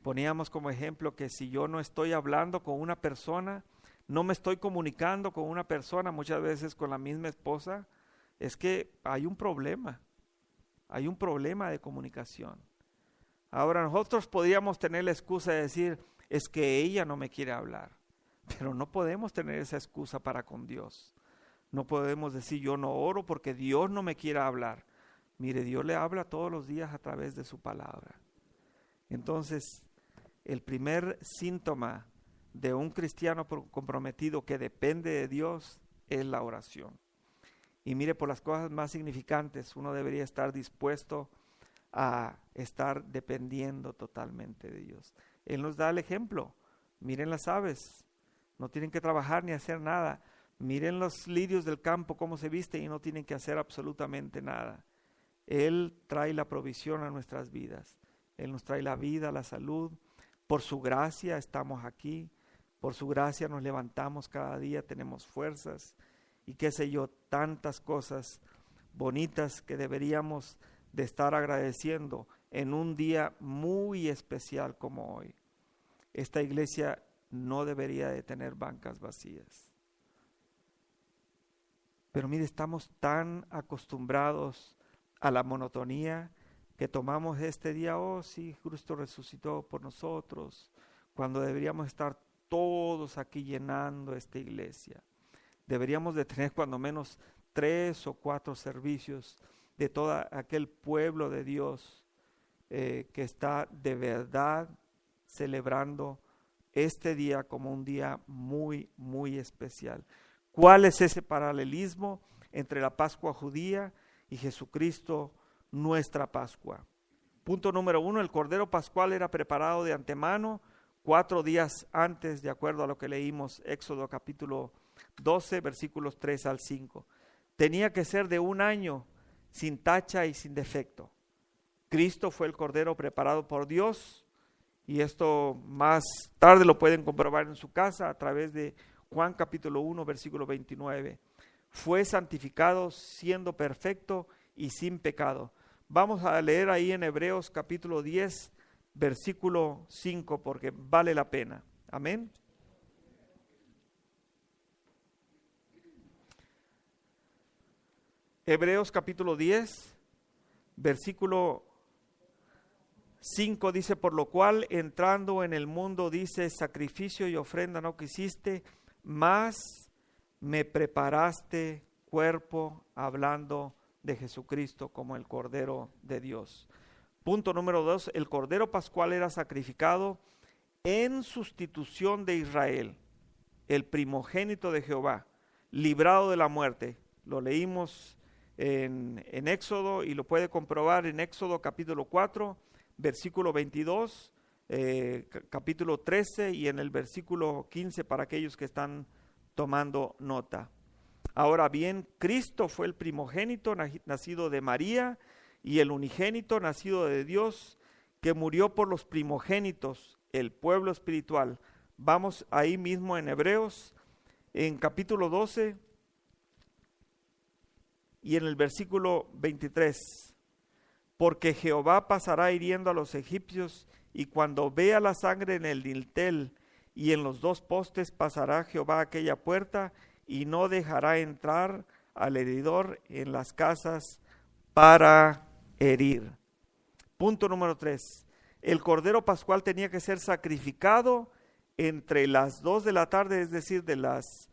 Poníamos como ejemplo que si yo no estoy hablando con una persona, no me estoy comunicando con una persona, muchas veces con la misma esposa, es que hay un problema de comunicación. Ahora nosotros podríamos tener la excusa de decir, es que ella no me quiere hablar, pero no podemos tener esa excusa para con Dios. No podemos decir, yo no oro porque Dios no me quiere hablar. Mire, Dios le habla todos los días a través de su palabra. Entonces, el primer síntoma de un cristiano comprometido que depende de Dios es la oración. Y mire, por las cosas más significantes, uno debería estar dispuesto a estar dependiendo totalmente de Dios. Él nos da el ejemplo. Miren las aves, no tienen que trabajar ni hacer nada. Miren los lirios del campo, cómo se visten y no tienen que hacer absolutamente nada. Él trae la provisión a nuestras vidas. Él nos trae la vida, la salud. Por su gracia estamos aquí. Por su gracia nos levantamos cada día, tenemos fuerzas y qué sé yo, tantas cosas bonitas que deberíamos de estar agradeciendo en un día muy especial como hoy. Esta iglesia no debería de tener bancas vacías. Pero mire, estamos tan acostumbrados a la monotonía que tomamos este día, oh sí, Cristo resucitó por nosotros, cuando deberíamos estar todos aquí llenando esta iglesia. Deberíamos de tener cuando menos 3 o 4 servicios de todo aquel pueblo de Dios que está de verdad celebrando este día como un día muy, muy especial. ¿Cuál es ese paralelismo entre la Pascua judía y Jesucristo, nuestra Pascua? Punto número 1, el Cordero Pascual era preparado de antemano 4 días antes, de acuerdo a lo que leímos, Éxodo capítulo 12, versículos 3 al 5. Tenía que ser de 1 año, sin tacha y sin defecto. Cristo fue el Cordero preparado por Dios, y esto más tarde lo pueden comprobar en su casa a través de Juan capítulo 1, versículo 29. Fue santificado siendo perfecto y sin pecado. Vamos a leer ahí en Hebreos capítulo 10, versículo 5, porque vale la pena. Amén. Hebreos capítulo 10, versículo 5 dice, por lo cual entrando en el mundo, dice, sacrificio y ofrenda no quisiste, mas me preparaste cuerpo, hablando de Jesucristo como el Cordero de Dios. Punto número 2, el Cordero Pascual era sacrificado en sustitución de Israel, el primogénito de Jehová, librado de la muerte. Lo leímos en Éxodo y lo puede comprobar en Éxodo capítulo 4, versículo 22, capítulo 13 y en el versículo 15 para aquellos que están tomando nota. Ahora bien, Cristo fue el primogénito nacido de María y el unigénito nacido de Dios, que murió por los primogénitos, el pueblo espiritual. Vamos ahí mismo en Hebreos, en capítulo 12 y en el versículo 23. Porque Jehová pasará hiriendo a los egipcios, y cuando vea la sangre en el dintel y en los 2 postes, pasará Jehová aquella puerta y no dejará entrar al heridor en las casas para herir. Punto número 3. El Cordero Pascual tenía que ser sacrificado entre las 2 de la tarde, es decir, de las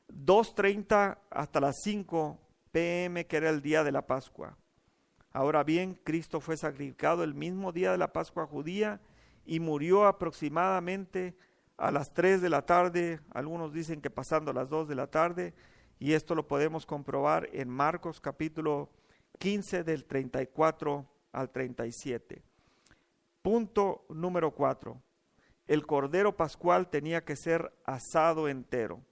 2:30 hasta las 5 p.m., que era el día de la Pascua. Ahora bien, Cristo fue sacrificado el mismo día de la Pascua judía y murió aproximadamente a las 3 de la tarde, algunos dicen que pasando las 2 de la tarde, y esto lo podemos comprobar en Marcos capítulo 15 del 34 al 37. Punto número 4. El Cordero Pascual tenía que ser asado entero,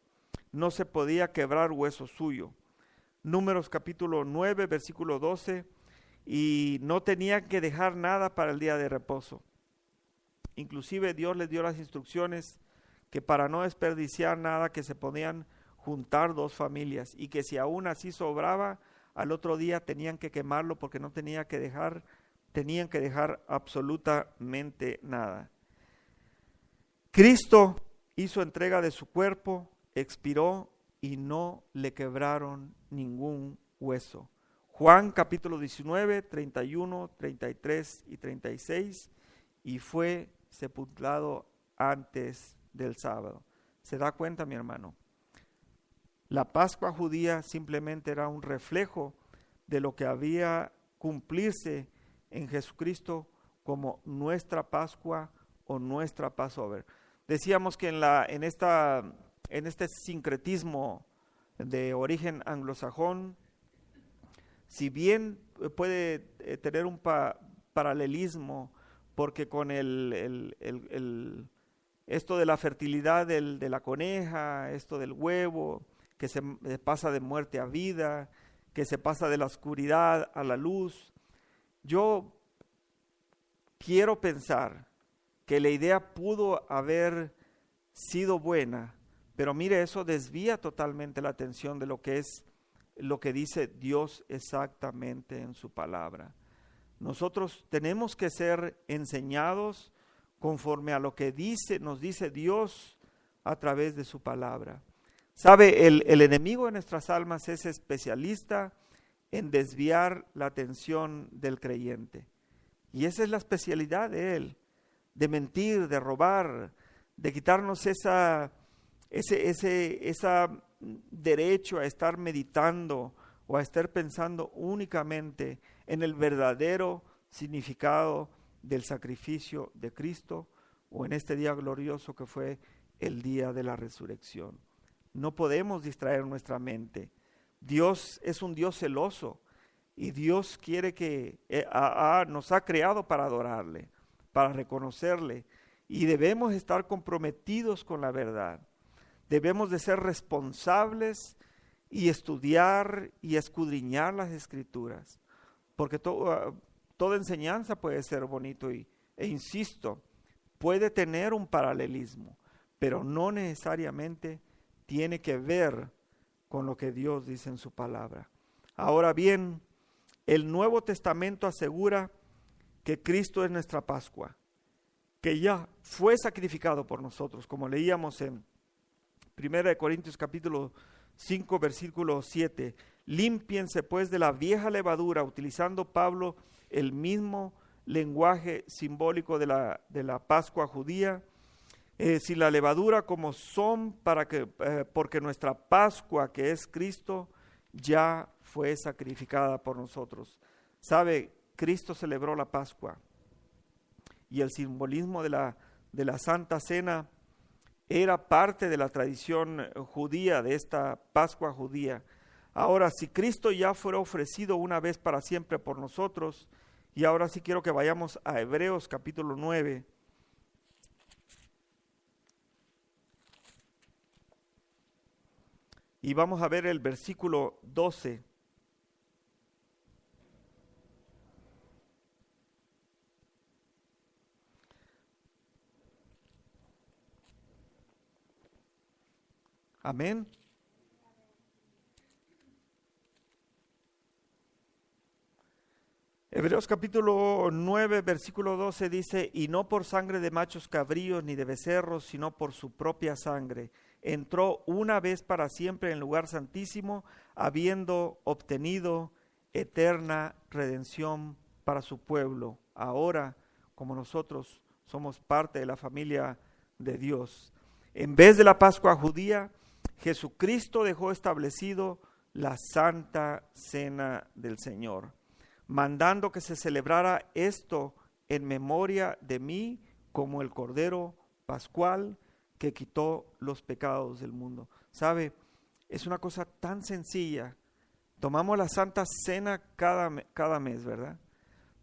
no se podía quebrar hueso suyo. Números capítulo 9, versículo 12, y no tenían que dejar nada para el día de reposo. Inclusive Dios les dio las instrucciones que para no desperdiciar nada, que se podían juntar 2 familias y que si aún así sobraba, al otro día tenían que quemarlo porque no tenían que dejar absolutamente nada. Cristo hizo entrega de su cuerpo, expiró y no le quebraron ningún hueso. Juan capítulo 19, 31, 33 y 36, y fue sepultado antes del sábado. ¿Se da cuenta, mi hermano? La Pascua judía simplemente era un reflejo de lo que había cumplirse en Jesucristo como nuestra Pascua o nuestra Passover. Decíamos que en este sincretismo de origen anglosajón, si bien puede tener un paralelismo, porque con esto de la fertilidad de la coneja, esto del huevo, que se pasa de muerte a vida, que se pasa de la oscuridad a la luz, yo quiero pensar que la idea pudo haber sido buena, pero mire, eso desvía totalmente la atención de lo que es lo que dice Dios exactamente en su palabra. Nosotros tenemos que ser enseñados conforme a lo que nos dice Dios a través de su palabra. Sabe, el enemigo de nuestras almas es especialista en desviar la atención del creyente. Y esa es la especialidad de él, de mentir, de robar, de quitarnos ese derecho a estar meditando o a estar pensando únicamente en el verdadero significado del sacrificio de Cristo o en este día glorioso que fue el día de la resurrección. No podemos distraer nuestra mente. Dios es un Dios celoso y Dios quiere que nos ha creado para adorarle, para reconocerle, y debemos estar comprometidos con la verdad. Debemos de ser responsables y estudiar y escudriñar las Escrituras, porque toda enseñanza puede ser bonito e insisto, puede tener un paralelismo, pero no necesariamente tiene que ver con lo que Dios dice en su palabra. Ahora bien, el Nuevo Testamento asegura que Cristo es nuestra Pascua, que ya fue sacrificado por nosotros, como leíamos en 1 Corintios capítulo 5, versículo 7. Límpiense pues de la vieja levadura, utilizando Pablo el mismo lenguaje simbólico de la Pascua judía, sin la levadura como son porque nuestra Pascua, que es Cristo, ya fue sacrificada por nosotros. ¿Sabe? Cristo celebró la Pascua y el simbolismo de la Santa Cena era parte de la tradición judía, de esta Pascua judía. Ahora, si Cristo ya fuera ofrecido una vez para siempre por nosotros, y ahora sí quiero que vayamos a Hebreos capítulo 9, y vamos a ver el versículo 12. Amén. Hebreos capítulo 9, versículo 12 dice: y no por sangre de machos cabríos ni de becerros, sino por su propia sangre. Entró una vez para siempre en el lugar santísimo, habiendo obtenido eterna redención para su pueblo. Ahora, como nosotros somos parte de la familia de Dios, en vez de la Pascua judía, Jesucristo dejó establecido la Santa Cena del Señor, mandando que se celebrara esto en memoria de mí, como el Cordero Pascual que quitó los pecados del mundo. ¿Sabe? Es una cosa tan sencilla. Tomamos la Santa Cena cada mes, ¿verdad?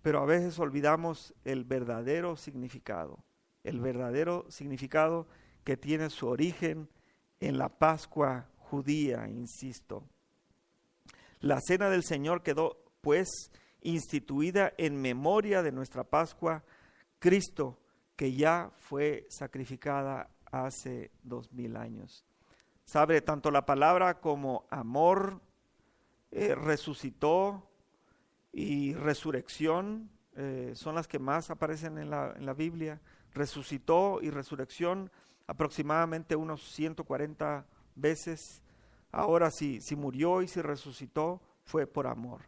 Pero a veces olvidamos el verdadero significado que tiene su origen en la Pascua judía, insisto. La Cena del Señor quedó, pues, instituida en memoria de nuestra Pascua, Cristo, que ya fue sacrificada hace 2000 años. Sabe, tanto la palabra como amor, resucitó y resurrección son las que más aparecen en la Biblia. resucitó y resurrección aproximadamente unos 140 veces. Ahora si murió y si resucitó fue por amor.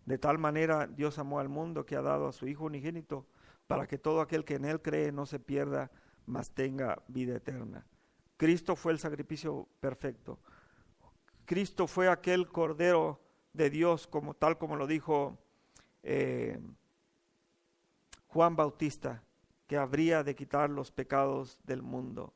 De tal manera Dios amó al mundo que ha dado a su Hijo unigénito para que todo aquel que en él cree no se pierda, mas tenga vida eterna. Cristo fue el sacrificio perfecto. Cristo fue aquel Cordero de Dios, tal como lo dijo Juan Bautista, que habría de quitar los pecados del mundo.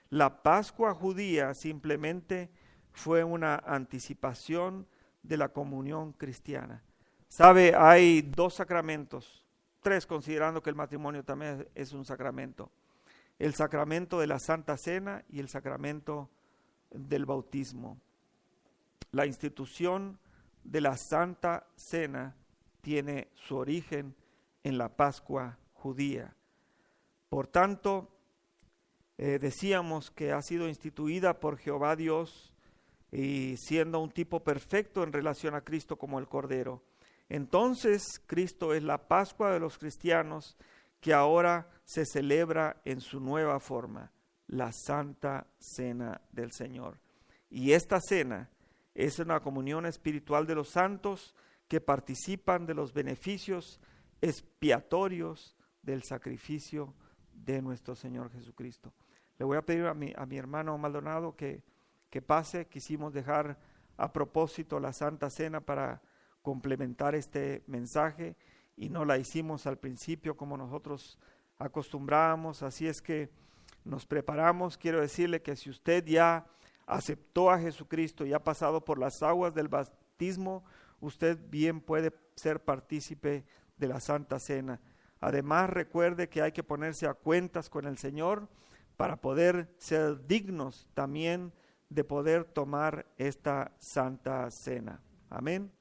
La Pascua judía simplemente fue una anticipación de la comunión cristiana. Sabe, hay 2 sacramentos, 3 considerando que el matrimonio también es un sacramento. El sacramento de la Santa Cena y el sacramento del bautismo. La institución de la Santa Cena tiene su origen en la Pascua judía. Por tanto, decíamos que ha sido instituida por Jehová Dios y siendo un tipo perfecto en relación a Cristo como el Cordero. Entonces, Cristo es la Pascua de los cristianos que ahora se celebra en su nueva forma, la Santa Cena del Señor. Y esta cena es una comunión espiritual de los santos que participan de los beneficios expiatorios del sacrificio de nuestro Señor Jesucristo. Le voy a pedir a mi hermano Maldonado que pase. Quisimos dejar a propósito la Santa Cena para complementar este mensaje y no la hicimos al principio como nosotros acostumbrábamos, así es que nos preparamos. Quiero decirle que si usted ya aceptó a Jesucristo y ha pasado por las aguas del bautismo, usted bien puede ser partícipe de la Santa Cena. Además, recuerde que hay que ponerse a cuentas con el Señor para poder ser dignos también de poder tomar esta Santa Cena. Amén.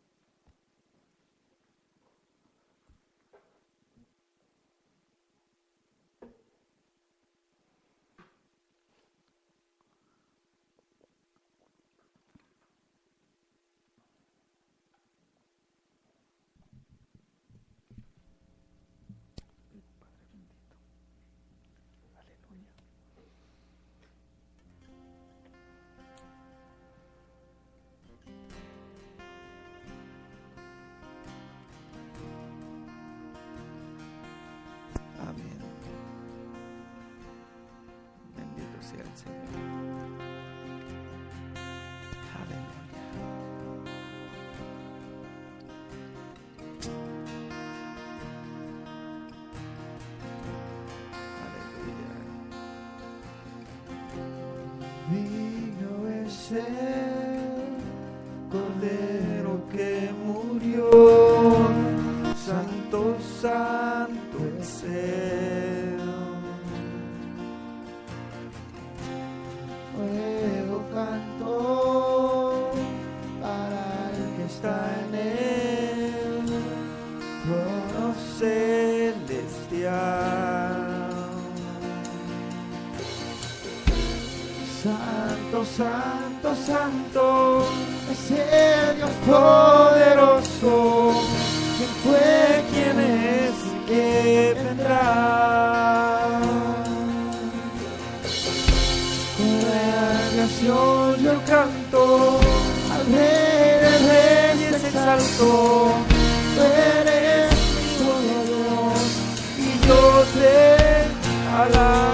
Amén. Bendito sea el Señor. Aleluya. Aleluya. Digno es el Cordero que murió, santo, santo es Él. Nuevo canto para el que está en Él, trono celestial. Santo, santo, santo es el Dios poderoso. ¿Quién fue, quién es, que vendrá? Con la creación yo canto, al Rey de Reyes exalto. Tú eres mi Dios y yo te alabo.